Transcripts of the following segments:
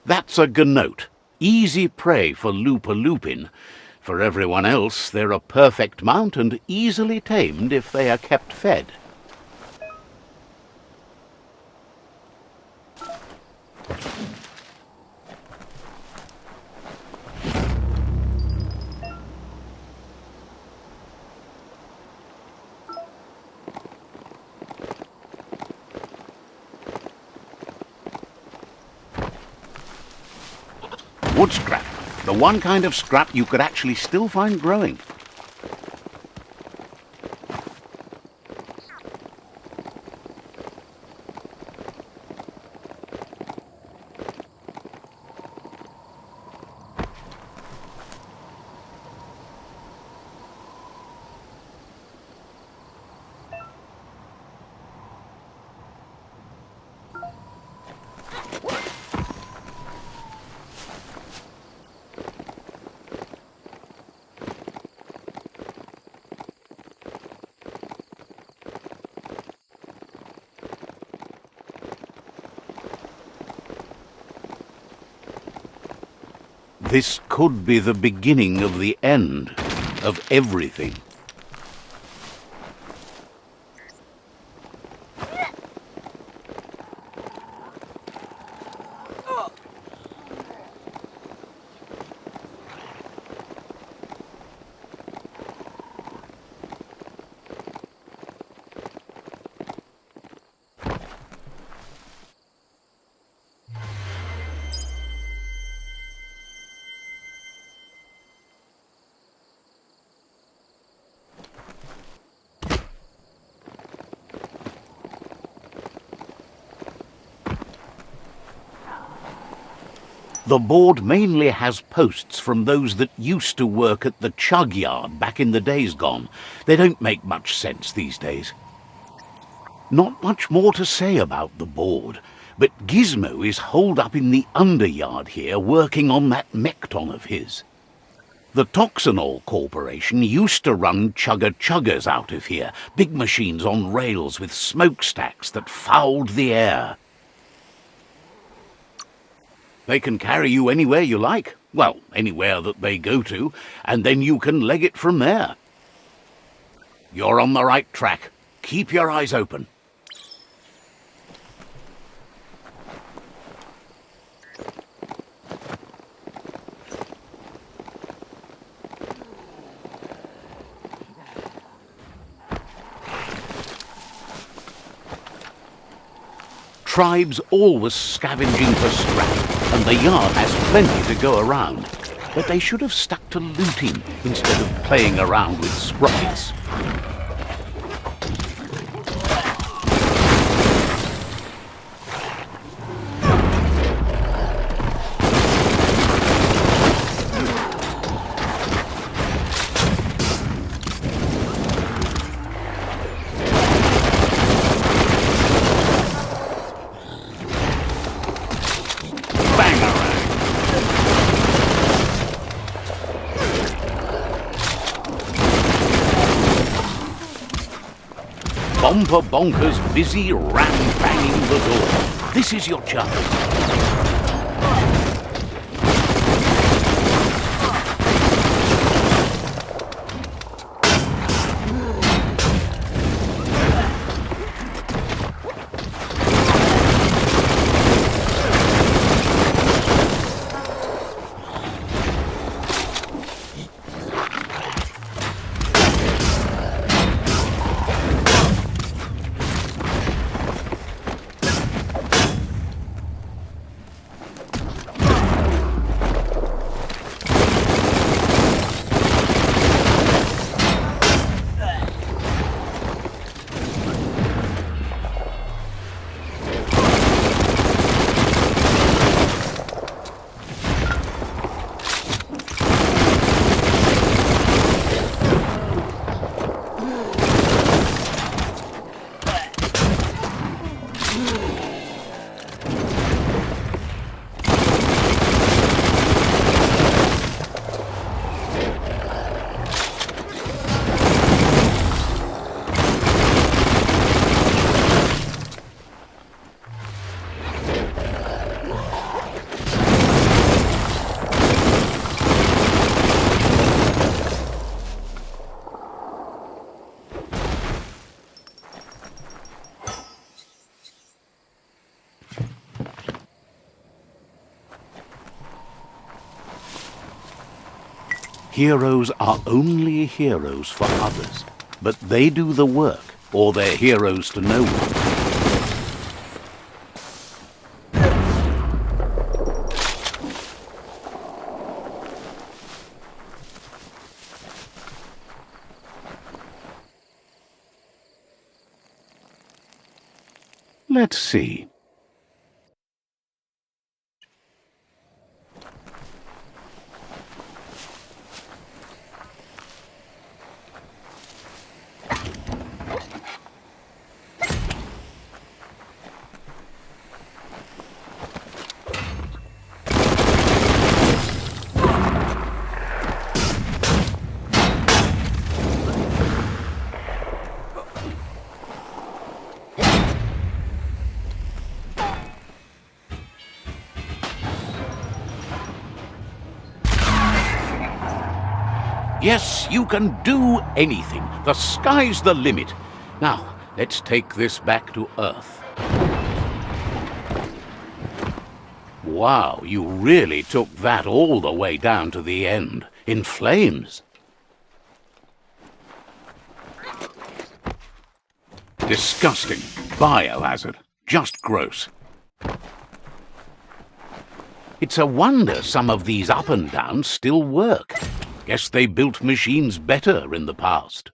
That's a Gnoat, easy prey for Lupin. For everyone else, they're a perfect mount and easily tamed if they are kept fed. Wood scrap. The one kind of scrap you could actually still find growing. This could be the beginning of the end of everything. The board mainly has posts from those that used to work at the chug yard back in the days gone. They don't make much sense these days. Not much more to say about the board, but Gizmo is holed up in the underyard here working on that Mekton of his. The Toxanol Corporation used to run chugger-chuggers out of here, big machines on rails with smokestacks that fouled the air. They can carry you anywhere you like, well, anywhere that they go to, and then you can leg it from there. You're on the right track. Keep your eyes open. Tribes always scavenging for scrap, and the yard has plenty to go around. But they should have stuck to looting instead of playing around with sprockets. Bomper Bonkers busy ram-banging the door. This is your chance. Heroes are only heroes for others, but they do the work, or they're heroes to no one. Let's see. Yes, you can do anything. The sky's the limit. Now, let's take this back to Earth. Wow, you really took that all the way down to the end, in flames. Disgusting. Biohazard. Just gross. It's a wonder some of these up and downs still work. Guess they built machines better in the past.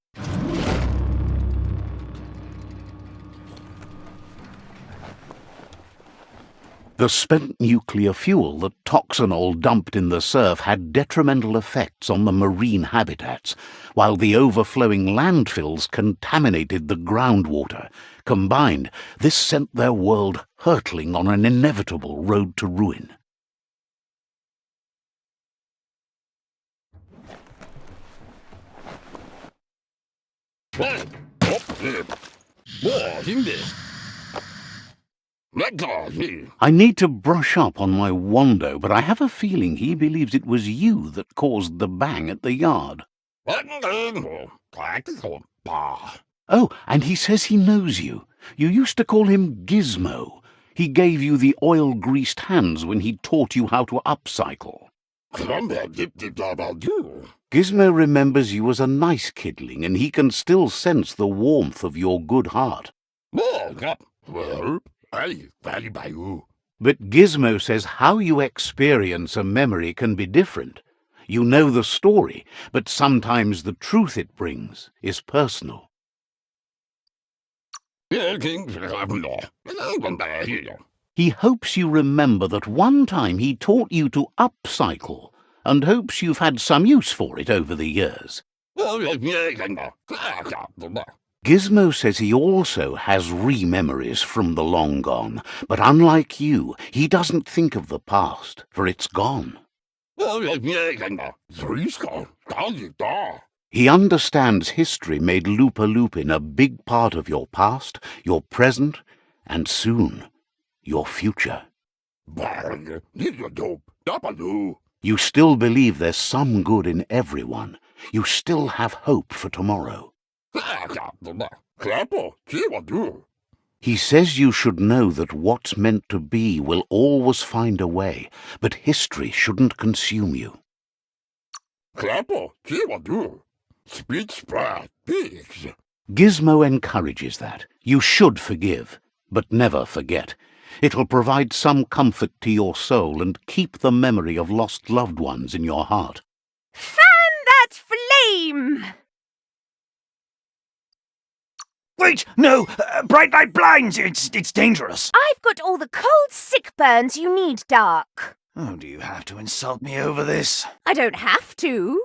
The spent nuclear fuel that Toxanol dumped in the surf had detrimental effects on the marine habitats, while the overflowing landfills contaminated the groundwater. Combined, this sent their world hurtling on an inevitable road to ruin. I need to brush up on my Wando, but I have a feeling he believes it was you that caused the bang at the yard. Oh, and he says he knows you. You used to call him Gizmo. He gave you the oil-greased hands when he taught you how to upcycle. Gizmo remembers you as a nice kidling, and he can still sense the warmth of your good heart. But Gizmo says how you experience a memory can be different. You know the story, but sometimes the truth it brings is personal. He hopes you remember that one time he taught you to upcycle, and hopes you've had some use for it over the years. Gizmo says he also has re-memories from the long gone, but unlike you, he doesn't think of the past, for it's gone. He understands history made Loopalupin a big part of your past, your present, and soon, your future. You still believe there's some good in everyone. You still have hope for tomorrow. He says you should know that what's meant to be will always find a way, but history shouldn't consume you. Gizmo encourages that. You should forgive, but never forget. It'll provide some comfort to your soul and keep the memory of lost loved ones in your heart. Fan that flame! Wait, no! Bright light blinds! It's dangerous! I've got all the cold sick burns you need, Dark. Oh, do you have to insult me over this? I don't have to,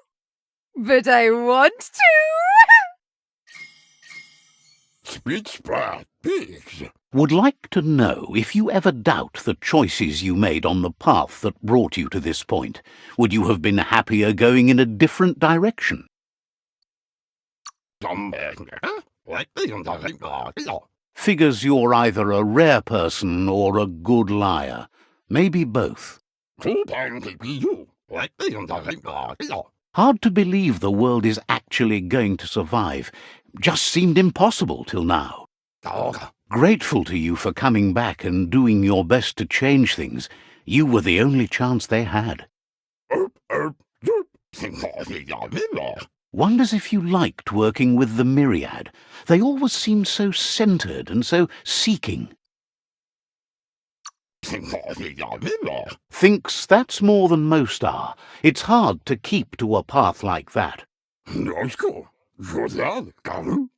but I want to. Would like to know if you ever doubt the choices you made on the path that brought you to this point. Would you have been happier going in a different direction? Figures you're either a rare person or a good liar. Maybe both. Hard to believe the world is actually going to survive. Just seemed impossible till now. Grateful to you for coming back and doing your best to change things. You were the only chance they had. Wonders if you liked working with the myriad. They always seem so centred and so seeking. Thinks that's more than most are. It's hard to keep to a path like that.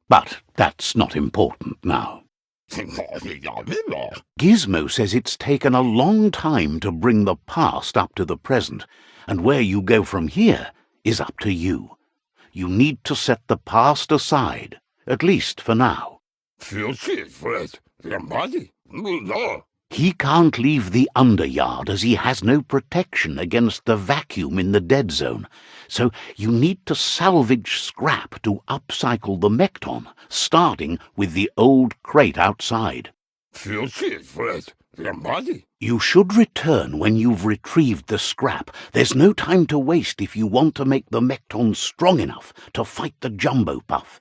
But that's not important now. Gizmo says it's taken a long time to bring the past up to the present, and where you go from here is up to you. You need to set the past aside, at least for now. He can't leave the underyard as he has no protection against the vacuum in the dead zone, so you need to salvage scrap to upcycle the Mekton, starting with the old crate outside. You should return when you've retrieved the scrap. There's no time to waste if you want to make the Mekton strong enough to fight the Jumbo Puff.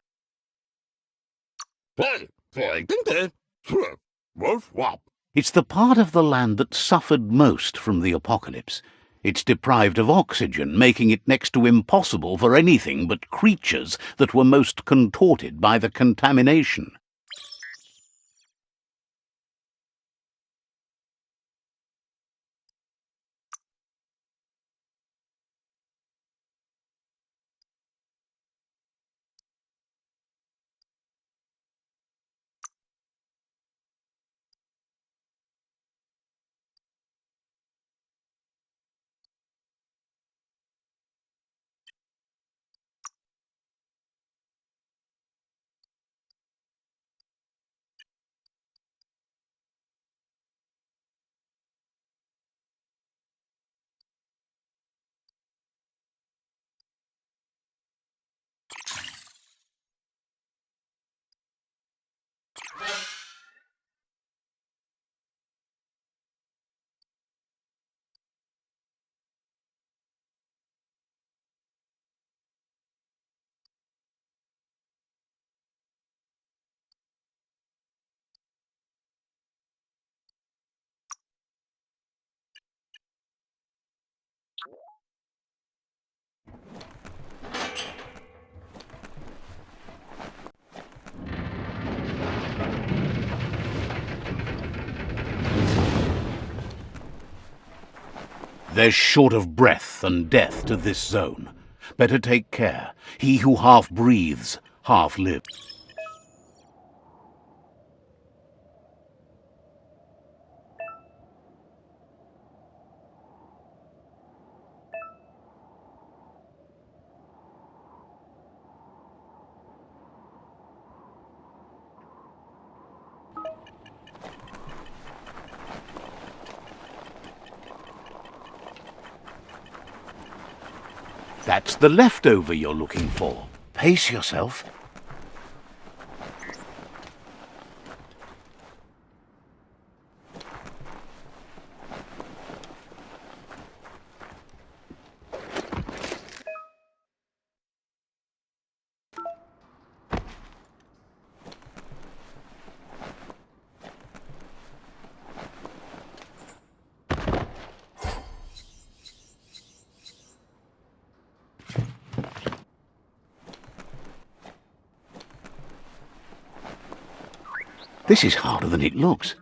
It's the part of the land that suffered most from the apocalypse. It's deprived of oxygen, making it next to impossible for anything but creatures that were most contorted by the contamination. There's short of breath and death to this zone. Better take care. He who half breathes, half lives. That's the leftover you're looking for. Pace yourself. This is harder than it looks.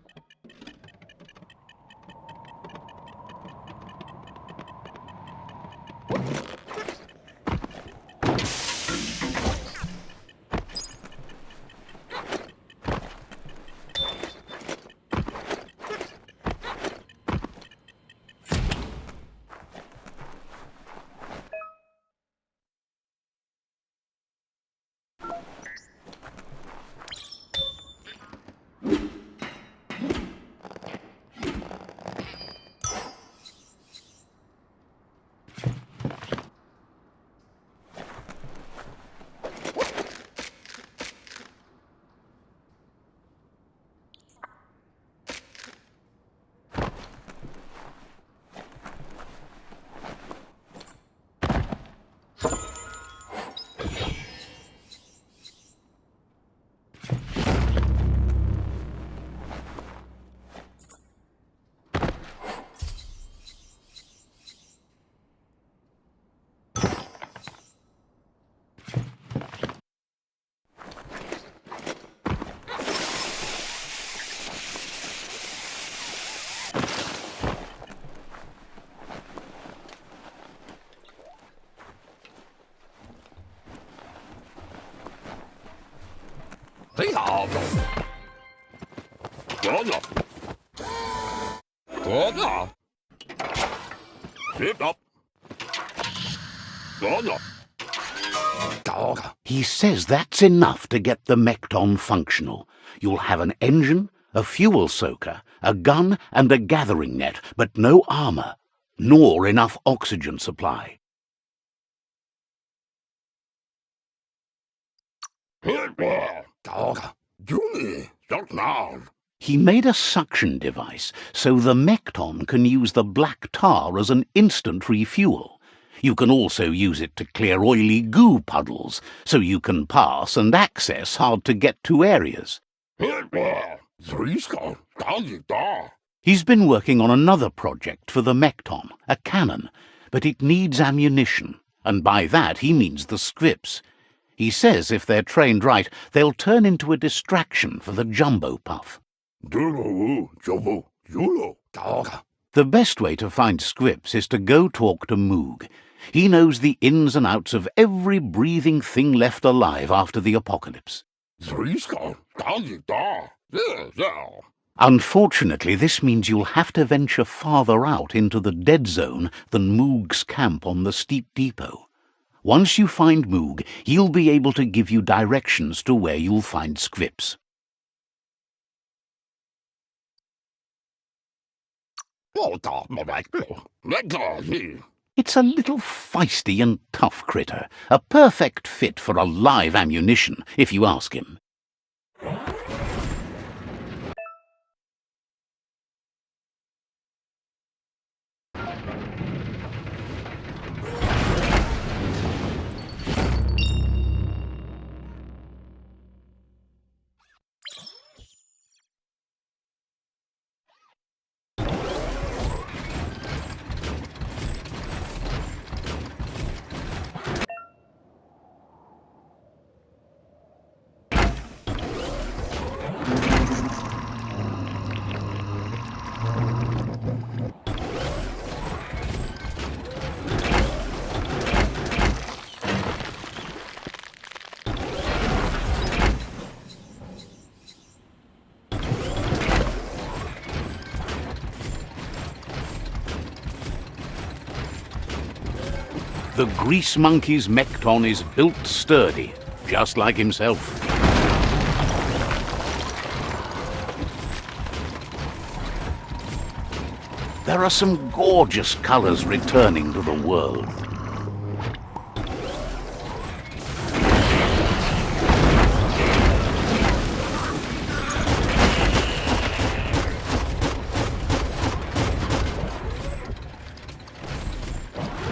He says that's enough to get the Mekton functional. You'll have an engine, a fuel soaker, a gun and a gathering net, but no armor, nor enough oxygen supply. He made a suction device so the Mekton can use the black tar as an instant refuel. You can also use it to clear oily goo puddles, so you can pass and access hard-to-get-to areas. He's been working on another project for the Mekton, a cannon, but it needs ammunition, and by that he means the scripts. He says if they're trained right, they'll turn into a distraction for the jumbo puff. The best way to find scripts is to go talk to Moog. He knows the ins and outs of every breathing thing left alive after the apocalypse. Unfortunately, this means you'll have to venture farther out into the dead zone than Moog's camp on the steep depot. Once you find Moog, he'll be able to give you directions to where you'll find scripts. It's a little feisty and tough critter, a perfect fit for a live ammunition, if you ask him. The grease monkey's Mekton is built sturdy, just like himself. There are some gorgeous colors returning to the world.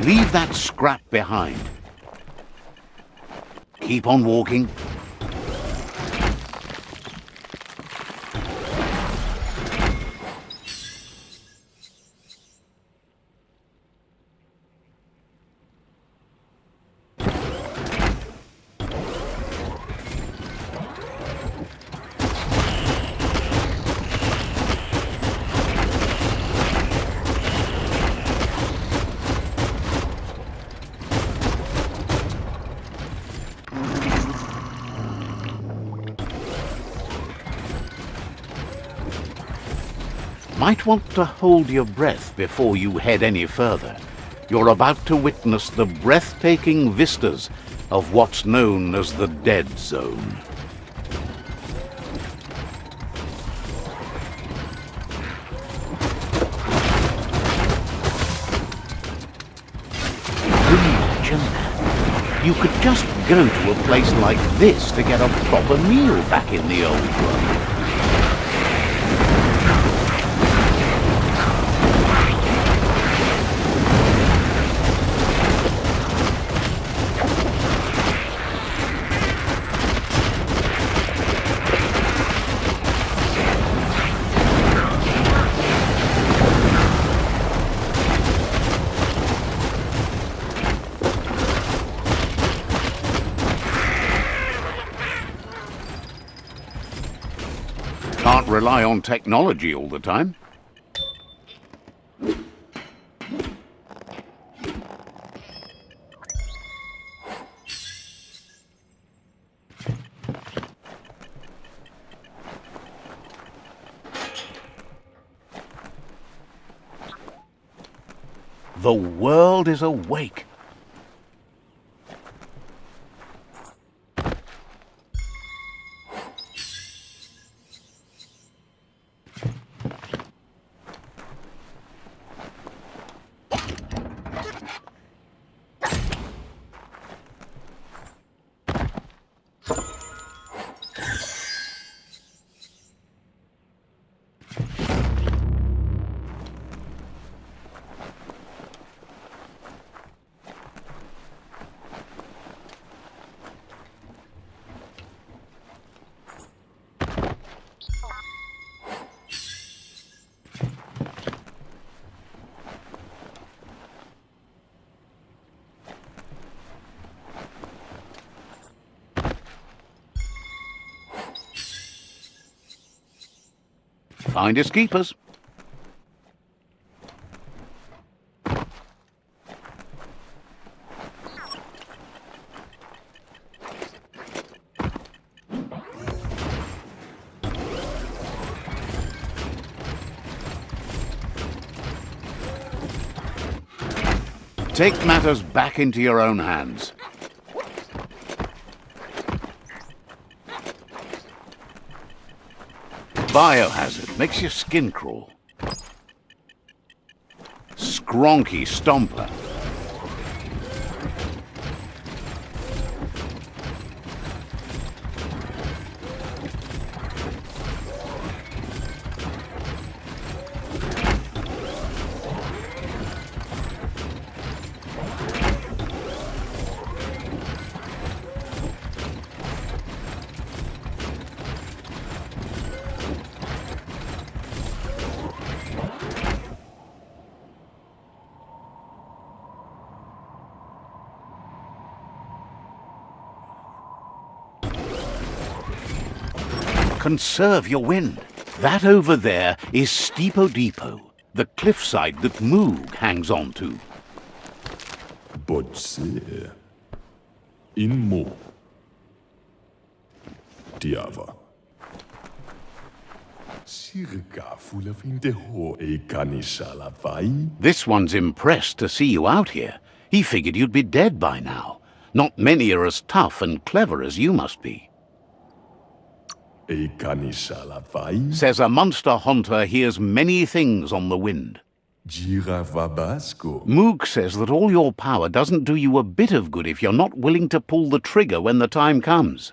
Leave that scrap behind. Keep on walking. Might want to hold your breath before you head any further. You're about to witness the breathtaking vistas of what's known as the dead zone. Imagine that. You could just go to a place like this to get a proper meal back in the old world. Can't rely on technology all the time. The world is awake. Finders keepers. Take matters back into your own hands. Biohazard makes your skin crawl. Skronky Stomper. Conserve your wind. That over there is Steepo Depot, the cliffside that Moog hangs on to. Botse. Inmo. Diava. Circa fulafinte ho e canisala vai. This one's impressed to see you out here. He figured you'd be dead by now. Not many are as tough and clever as you must be. E canisala vai. Says a monster hunter hears many things on the wind. Gira vabasco. Moog says that all your power doesn't do you a bit of good if you're not willing to pull the trigger when the time comes.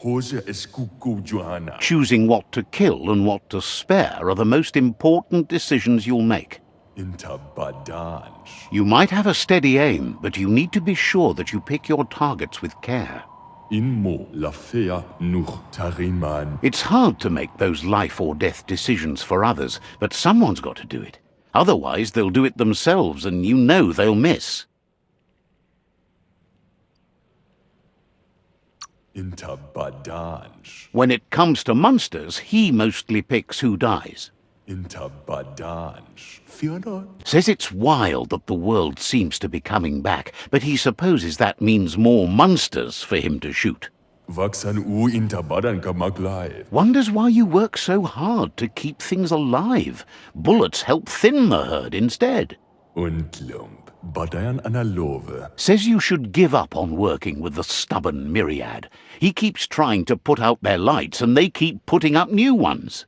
Hoja escuco Johanna. Choosing what to kill and what to spare are the most important decisions you'll make. Inta badanj. You might have a steady aim, but you need to be sure that you pick your targets with care. Inmo la fea nuch tariman. It's hard to make those life or death decisions for others, but someone's got to do it. Otherwise, they'll do it themselves, and you know they'll miss. Inta badanj. When it comes to monsters, he mostly picks who dies. Inta badanj. Fear not. Says it's wild that the world seems to be coming back, but he supposes that means more monsters for him to shoot. Waxan u inta badan kamaglai. Wonders why you work so hard to keep things alive. Bullets help thin the herd instead. Und lump. Badayan analove. Says you should give up on working with the stubborn myriad. He keeps trying to put out their lights, and they keep putting up new ones.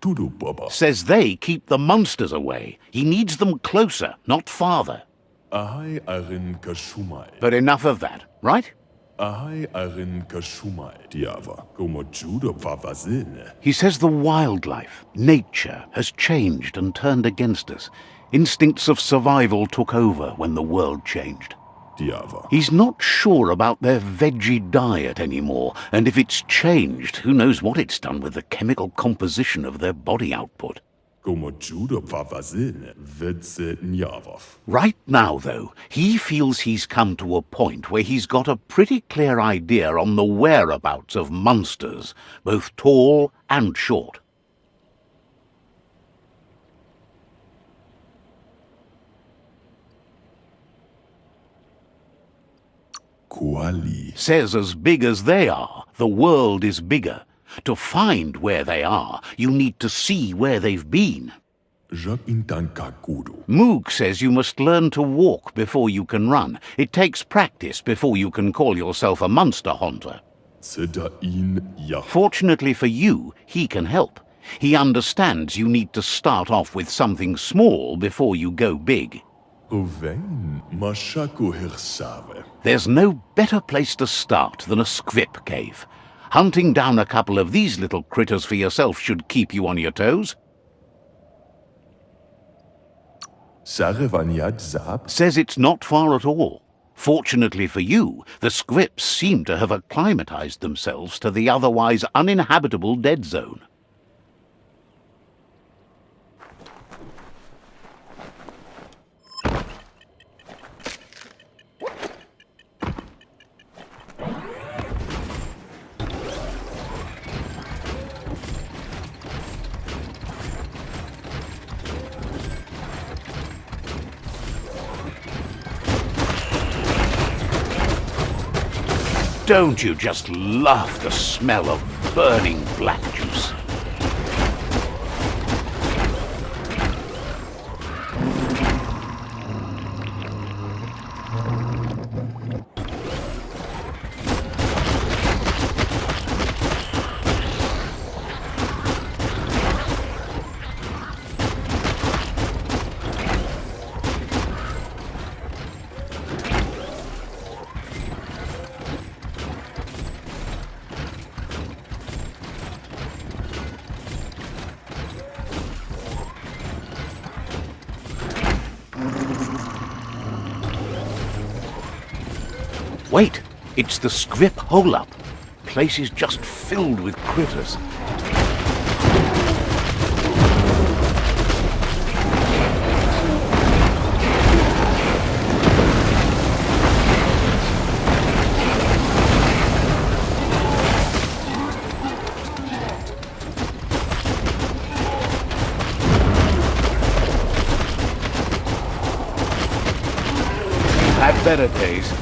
Tudu baba. Says they keep the monsters away. He needs them closer, not farther. Ahai arin kashumai. But enough of that, right? Ahai arin kashumai. Diava. Como judo vavazin. He says the wildlife, nature, has changed and turned against us. Instincts of survival took over when the world changed. Diava. He's not sure about their veggie diet anymore, and if it's changed, who knows what it's done with the chemical composition of their body output. Como judo vavazin. Vedse nyavov. Right now, though, he feels he's come to a point where he's got a pretty clear idea on the whereabouts of monsters, both tall and short. Kuali. Says as big as they are, the world is bigger. To find where they are, you need to see where they've been. Je intanka kudu. Moog says you must learn to walk before you can run. It takes practice before you can call yourself a monster hunter. Seda in ja. Fortunately for you, he can help. He understands you need to start off with something small before you go big. Ruven, mashako hirsave. There's no better place to start than a squip cave. Hunting down a couple of these little critters for yourself should keep you on your toes. Sarevanyad zap. Says it's not far at all. Fortunately for you, the squips seem to have acclimatized themselves to the otherwise uninhabitable dead zone. Don't you just love the smell of burning black juice? Wait, it's the squip hole-up. Place is just filled with critters. Had better days.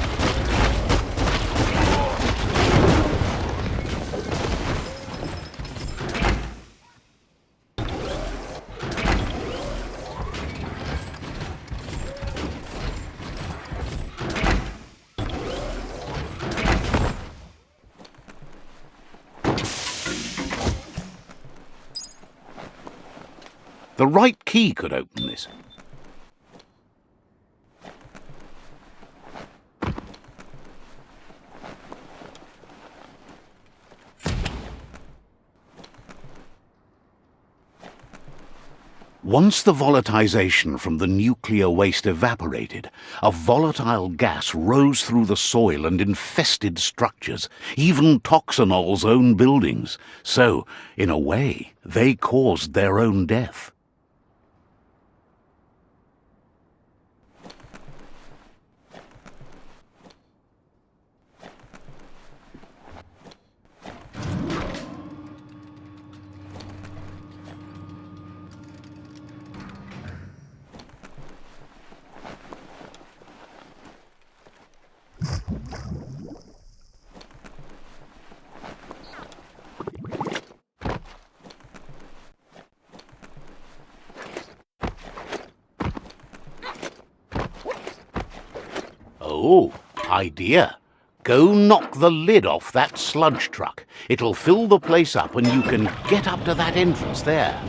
The right key could open this. Once the volatilization from the nuclear waste evaporated, a volatile gas rose through the soil and infested structures, even Toxanol's own buildings. So, in a way, they caused their own death. Oh, idea. Go knock the lid off that sludge truck. It'll fill the place up and you can get up to that entrance there.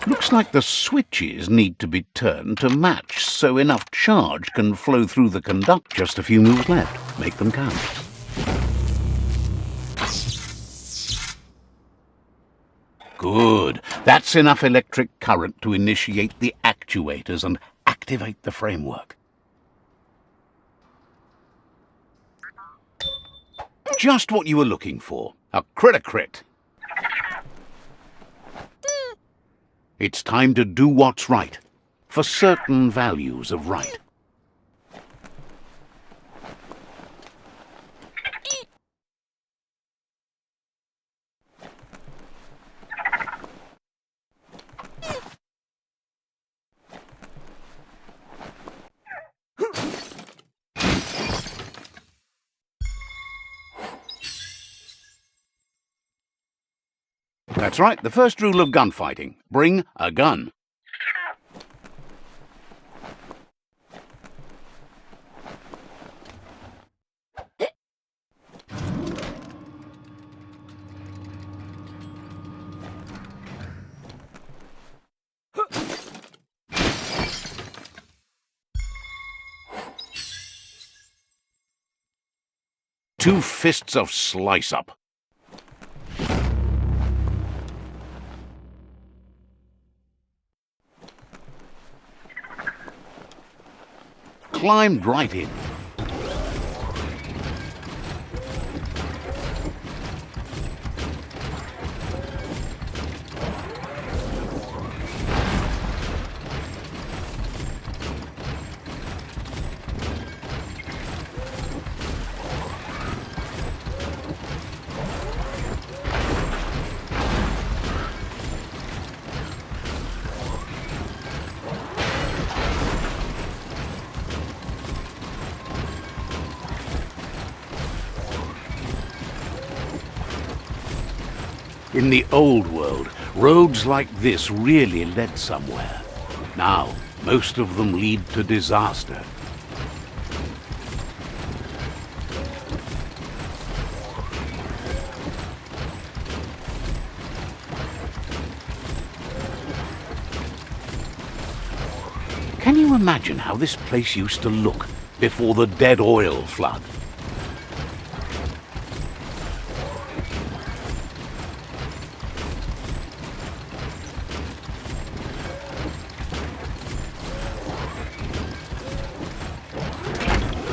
Looks like the switches need to be turned to match so enough charge can flow through the conductor. Just a few moves left. Make them count. Good. That's enough electric current to initiate the actuators and activate the framework. Just what you were looking for. A crit. It's time to do what's right, for certain values of right. That's right, the first rule of gunfighting. Bring a gun. Two fists of slice-up. Climbed right in. In the old world, roads like this really led somewhere. Now, most of them lead to disaster. Can you imagine how this place used to look before the dead oil flood?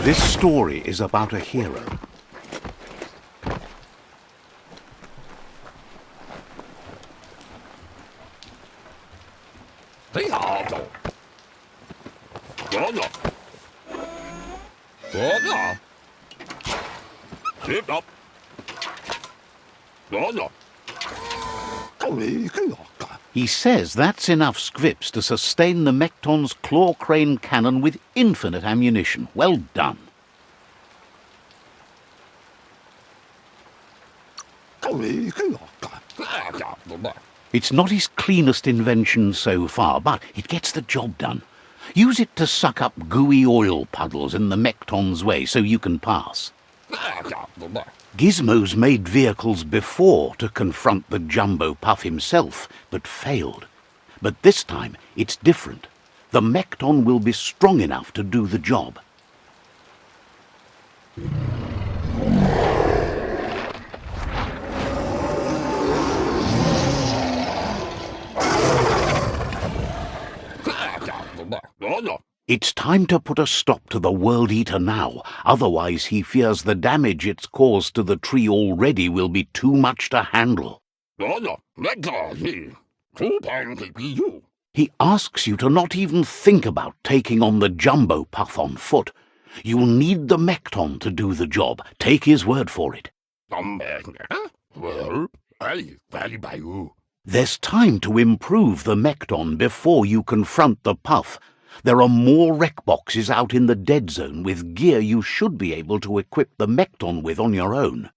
This story is about a hero. He says that's enough scripts to sustain the Mekton's claw crane cannon with infinite ammunition. Well done. It's not his cleanest invention so far, but it gets the job done. Use it to suck up gooey oil puddles in the Mekton's way so you can pass. Gizmo's made vehicles before to confront the Jumbo Puff himself, but failed. But this time, it's different. The Mekton will be strong enough to do the job. It's time to put a stop to the World Eater now, otherwise he fears the damage it's caused to the tree already will be too much to handle. He asks you to not even think about taking on the Jumbo Puff on foot. You'll need the Mekton to do the job, take his word for it. There's time to improve the Mekton before you confront the Puff. There are more wreck boxes out in the dead zone with gear you should be able to equip the Mekton with on your own.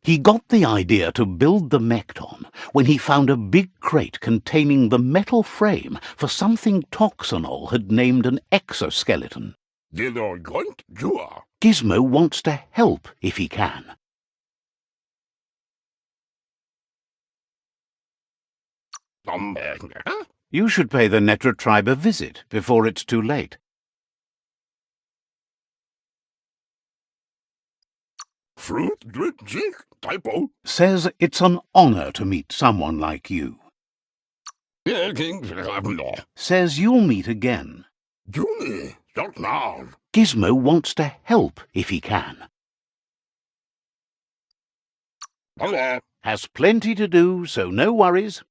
He got the idea to build the Mekton when he found a big crate containing the metal frame for something Toxanol had named an exoskeleton. Gizmo wants to help if he can. You should pay the Netra tribe a visit before it's too late. Says it's an honor to meet someone like you. Says you'll meet again. Gizmo wants to help if he can. Has plenty to do, so no worries.